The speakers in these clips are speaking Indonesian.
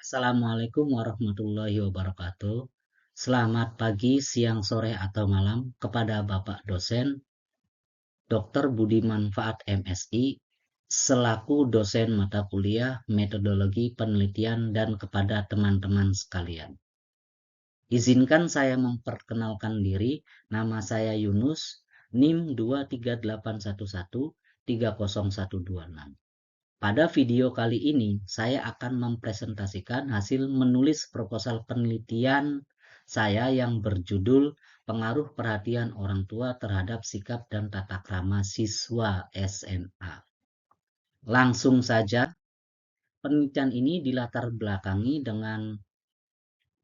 Assalamualaikum warahmatullahi wabarakatuh. Selamat pagi, siang, sore, atau malam kepada Bapak dosen Dr. Budi Manfaat MSI selaku dosen mata kuliah metodologi penelitian dan kepada teman-teman sekalian. Izinkan saya memperkenalkan diri, nama saya Yunus, NIM 23811301126. Pada video kali ini, saya akan mempresentasikan hasil menulis proposal penelitian saya yang berjudul Pengaruh Perhatian Orang Tua Terhadap Sikap dan Tata Krama Siswa SMA. Langsung saja, penelitian ini dilatar belakangi dengan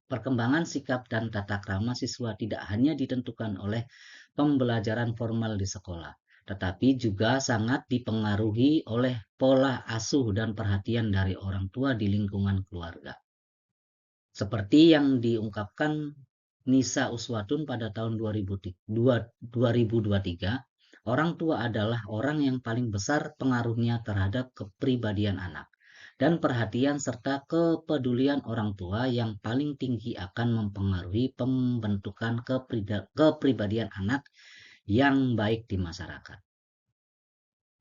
perkembangan sikap dan tata krama siswa tidak hanya ditentukan oleh pembelajaran formal di sekolah, tetapi juga sangat dipengaruhi oleh pola asuh dan perhatian dari orang tua di lingkungan keluarga. Seperti yang diungkapkan Nisa Uswatun pada tahun 2023, orang tua adalah orang yang paling besar pengaruhnya terhadap kepribadian anak. Dan perhatian serta kepedulian orang tua yang paling tinggi akan mempengaruhi pembentukan kepribadian anak yang baik di masyarakat.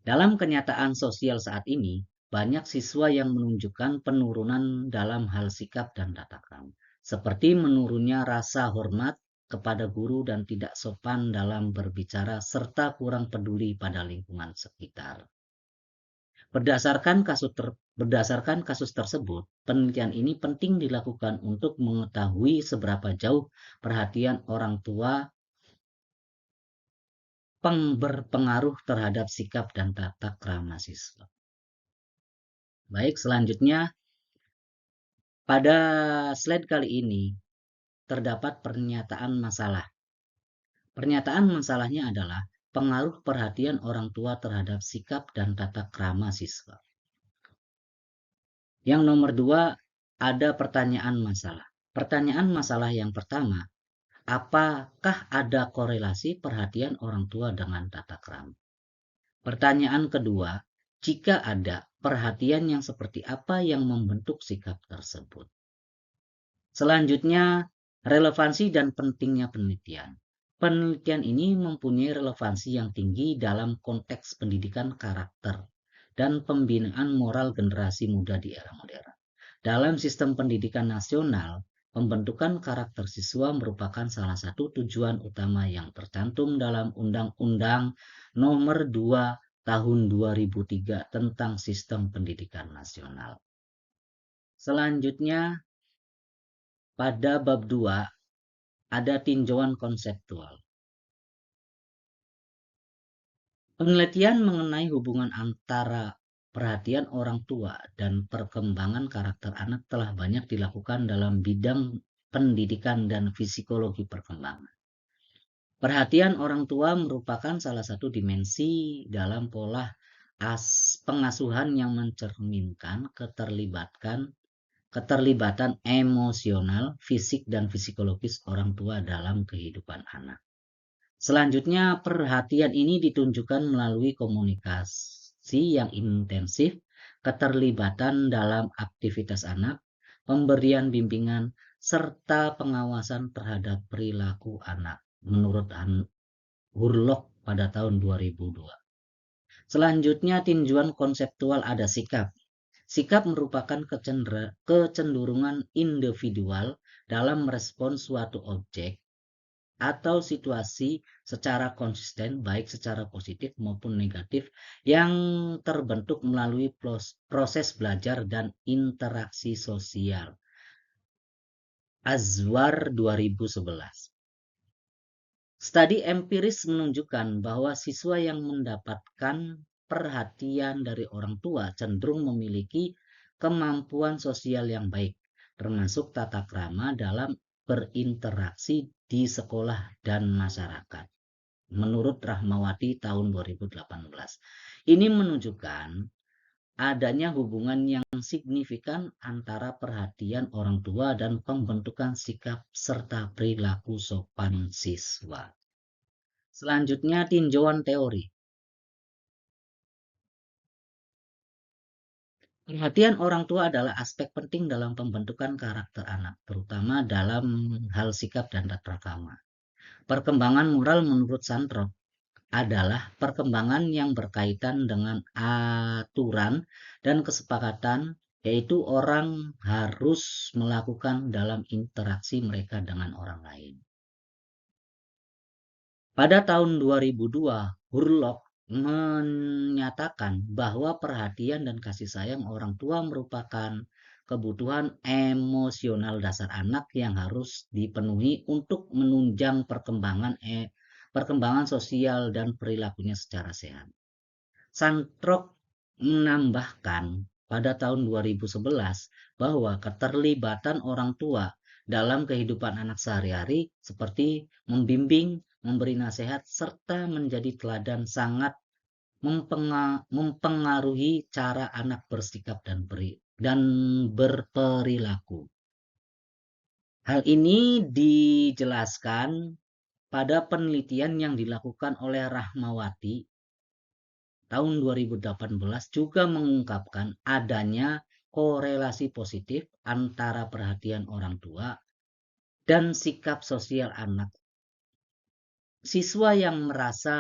Dalam kenyataan sosial saat ini, banyak siswa yang menunjukkan penurunan dalam hal sikap dan tata krama, seperti menurunnya rasa hormat kepada guru dan tidak sopan dalam berbicara serta kurang peduli pada lingkungan sekitar. Berdasarkan kasus tersebut, penelitian ini penting dilakukan untuk mengetahui seberapa jauh perhatian orang tua berpengaruh terhadap sikap dan tata krama siswa. Baik, selanjutnya pada slide kali ini terdapat pernyataan masalah. Pernyataan masalahnya adalah pengaruh perhatian orang tua terhadap sikap dan tata krama siswa. Yang nomor 2, ada pertanyaan masalah. Pertanyaan masalah yang pertama, apakah ada korelasi perhatian orang tua dengan tata krama? Pertanyaan kedua, jika ada, perhatian yang seperti apa yang membentuk sikap tersebut? Selanjutnya, relevansi dan pentingnya penelitian. Penelitian ini mempunyai relevansi yang tinggi dalam konteks pendidikan karakter dan pembinaan moral generasi muda di era modern. Dalam sistem pendidikan nasional, pembentukan karakter siswa merupakan salah satu tujuan utama yang tercantum dalam Undang-Undang Nomor 2 Tahun 2003 tentang Sistem Pendidikan Nasional. Selanjutnya, pada bab 2 ada tinjauan konseptual. Penelitian mengenai hubungan antara perhatian orang tua dan perkembangan karakter anak telah banyak dilakukan dalam bidang pendidikan dan psikologi perkembangan. Perhatian orang tua merupakan salah satu dimensi dalam pola pengasuhan yang mencerminkan keterlibatan emosional, fisik, dan psikologis orang tua dalam kehidupan anak. Selanjutnya, perhatian ini ditunjukkan melalui komunikasi yang intensif, keterlibatan dalam aktivitas anak, pemberian bimbingan, serta pengawasan terhadap perilaku anak, menurut Hurlock pada tahun 2002. Selanjutnya, tinjauan konseptual ada sikap. Sikap merupakan kecenderungan individual dalam merespons suatu objek atau situasi secara konsisten, baik secara positif maupun negatif, yang terbentuk melalui proses belajar dan interaksi sosial. Azwar 2011. Studi empiris menunjukkan bahwa siswa yang mendapatkan perhatian dari orang tua cenderung memiliki kemampuan sosial yang baik, termasuk tata krama dalam berinteraksi di sekolah dan masyarakat. Menurut Rahmawati tahun 2018. Ini menunjukkan adanya hubungan yang signifikan antara perhatian orang tua dan pembentukan sikap serta perilaku sopan siswa. Selanjutnya, tinjauan teori. Perhatian orang tua adalah aspek penting dalam pembentukan karakter anak, terutama dalam hal sikap dan tata krama. Perkembangan moral menurut Santrop adalah perkembangan yang berkaitan dengan aturan dan kesepakatan, yaitu orang harus melakukan dalam interaksi mereka dengan orang lain. Pada tahun 2002, Hurlock menyatakan bahwa perhatian dan kasih sayang orang tua merupakan kebutuhan emosional dasar anak yang harus dipenuhi untuk menunjang perkembangan sosial dan perilakunya secara sehat. Santrok menambahkan pada tahun 2011 bahwa keterlibatan orang tua dalam kehidupan anak sehari-hari seperti membimbing, memberi nasihat, serta menjadi teladan sangat mempengaruhi cara anak bersikap dan berperilaku. Hal ini dijelaskan pada penelitian yang dilakukan oleh Rahmawati tahun 2018 juga mengungkapkan adanya korelasi positif antara perhatian orang tua dan sikap sosial anak. Siswa yang merasa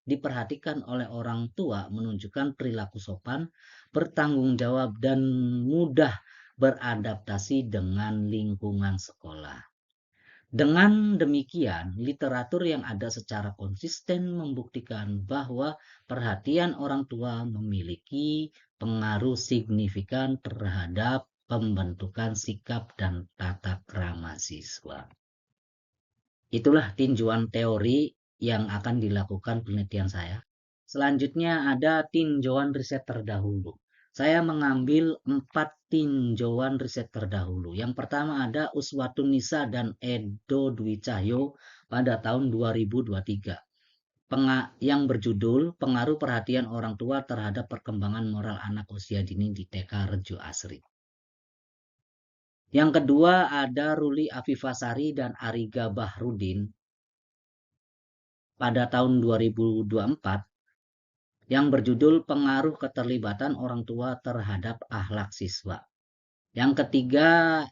diperhatikan oleh orang tua menunjukkan perilaku sopan, bertanggung jawab, dan mudah beradaptasi dengan lingkungan sekolah. Dengan demikian, literatur yang ada secara konsisten membuktikan bahwa perhatian orang tua memiliki pengaruh signifikan terhadap pembentukan sikap dan tata krama siswa. Itulah tinjauan teori yang akan dilakukan penelitian saya. Selanjutnya ada tinjauan riset terdahulu. Saya mengambil 4 tinjauan riset terdahulu. Yang pertama ada Uswatun Nisa dan Edo Dwi Cahyo pada tahun 2023. Yang berjudul Pengaruh Perhatian Orang Tua Terhadap Perkembangan Moral Anak Usia Dini di TK Rejo Asri. Yang kedua ada Ruli Afifasari dan Ariga Bahrudin pada tahun 2024 yang berjudul Pengaruh Keterlibatan Orang Tua Terhadap Akhlak Siswa. Yang ketiga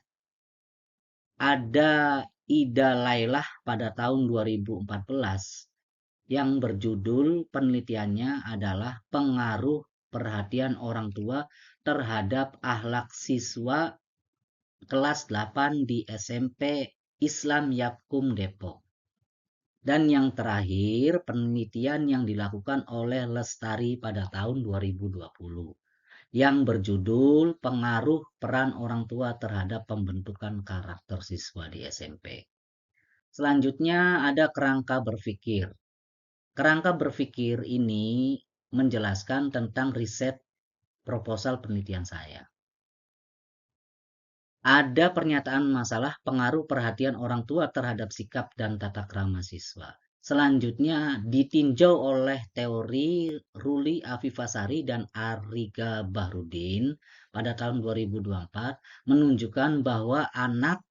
ada Ida Lailah pada tahun 2014 yang berjudul penelitiannya adalah Pengaruh Perhatian Orang Tua Terhadap Akhlak Siswa kelas 8 di SMP Islam Yakum Depok. Dan yang terakhir, penelitian yang dilakukan oleh Lestari pada tahun 2020 yang berjudul Pengaruh Peran Orang Tua Terhadap Pembentukan Karakter Siswa di SMP. Selanjutnya ada kerangka berpikir. Kerangka berpikir ini menjelaskan tentang riset proposal penelitian saya. Ada pernyataan masalah pengaruh perhatian orang tua terhadap sikap dan tata krama siswa. Selanjutnya ditinjau oleh teori Ruli Afifasari dan Ariga Bahrudin pada tahun 2024 menunjukkan bahwa anak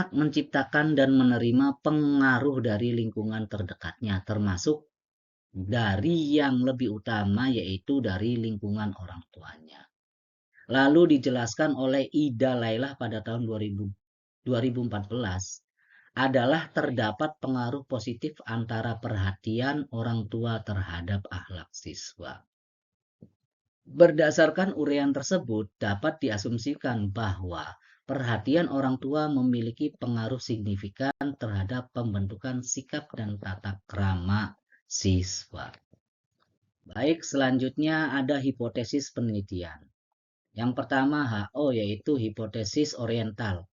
menciptakan dan menerima pengaruh dari lingkungan terdekatnya, termasuk dari yang lebih utama yaitu dari lingkungan orang tuanya. Lalu dijelaskan oleh Ida Lailah pada tahun 2014 adalah terdapat pengaruh positif antara perhatian orang tua terhadap akhlak siswa. Berdasarkan uraian tersebut, dapat diasumsikan bahwa perhatian orang tua memiliki pengaruh signifikan terhadap pembentukan sikap dan tata krama siswa. Baik, selanjutnya ada hipotesis penelitian. Yang pertama HO yaitu hipotesis oriental.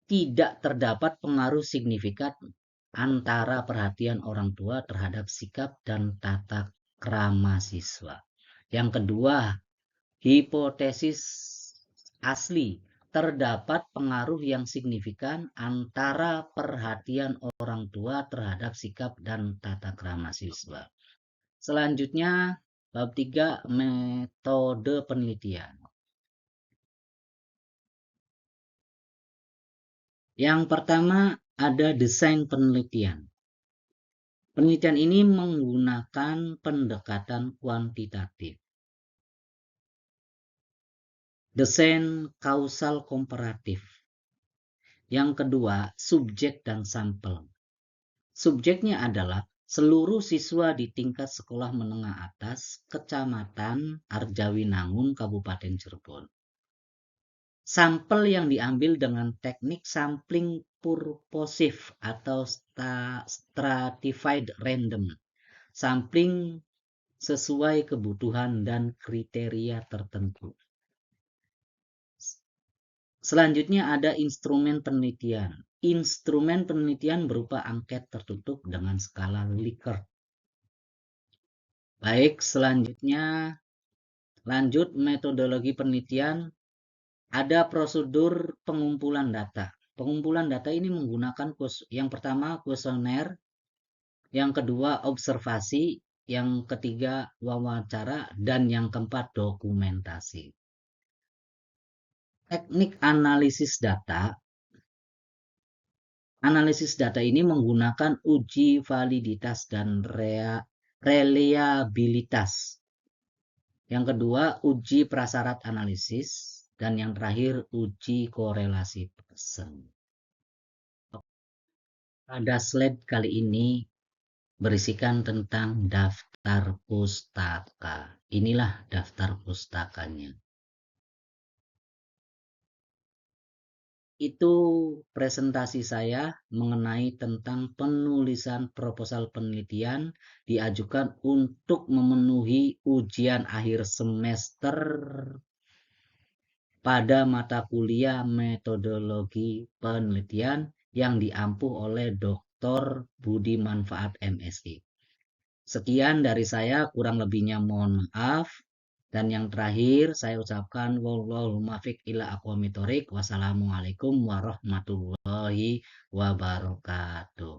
Tidak terdapat pengaruh signifikan antara perhatian orang tua terhadap sikap dan tata krama siswa. Yang kedua, hipotesis asli. Terdapat pengaruh yang signifikan antara perhatian orang tua terhadap sikap dan tata krama siswa. Selanjutnya, bab 3 metode penelitian. Yang pertama ada desain penelitian. Penelitian ini menggunakan pendekatan kuantitatif. Desain kausal komparatif. Yang kedua, subjek dan sampel. Subjeknya adalah seluruh siswa di tingkat sekolah menengah atas, Kecamatan Arjawinangun, Kabupaten Cirebon. Sampel yang diambil dengan teknik sampling purposive atau stratified random. Sampling sesuai kebutuhan dan kriteria tertentu. Selanjutnya ada instrumen penelitian. Instrumen penelitian berupa angket tertutup dengan skala Likert. Baik, selanjutnya lanjut metodologi penelitian. Ada prosedur pengumpulan data. Pengumpulan data ini menggunakan yang pertama kuesioner, yang kedua observasi, yang ketiga wawancara, dan yang keempat dokumentasi. Teknik analisis data. Analisis data ini menggunakan uji validitas dan reliabilitas. Yang kedua, uji prasyarat analisis. Dan yang terakhir, uji korelasi Pearson. Pada slide kali ini berisikan tentang daftar pustaka. Inilah daftar pustakanya. Itu presentasi saya mengenai tentang penulisan proposal penelitian diajukan untuk memenuhi ujian akhir semester pada mata kuliah metodologi penelitian yang diampu oleh Dr. Budi Manfaat MSI. Sekian dari saya, kurang lebihnya mohon maaf. Dan yang terakhir saya ucapkan wallahul muwaffiq ila aqwamit thoriq. Wassalamualaikum warahmatullahi wabarakatuh.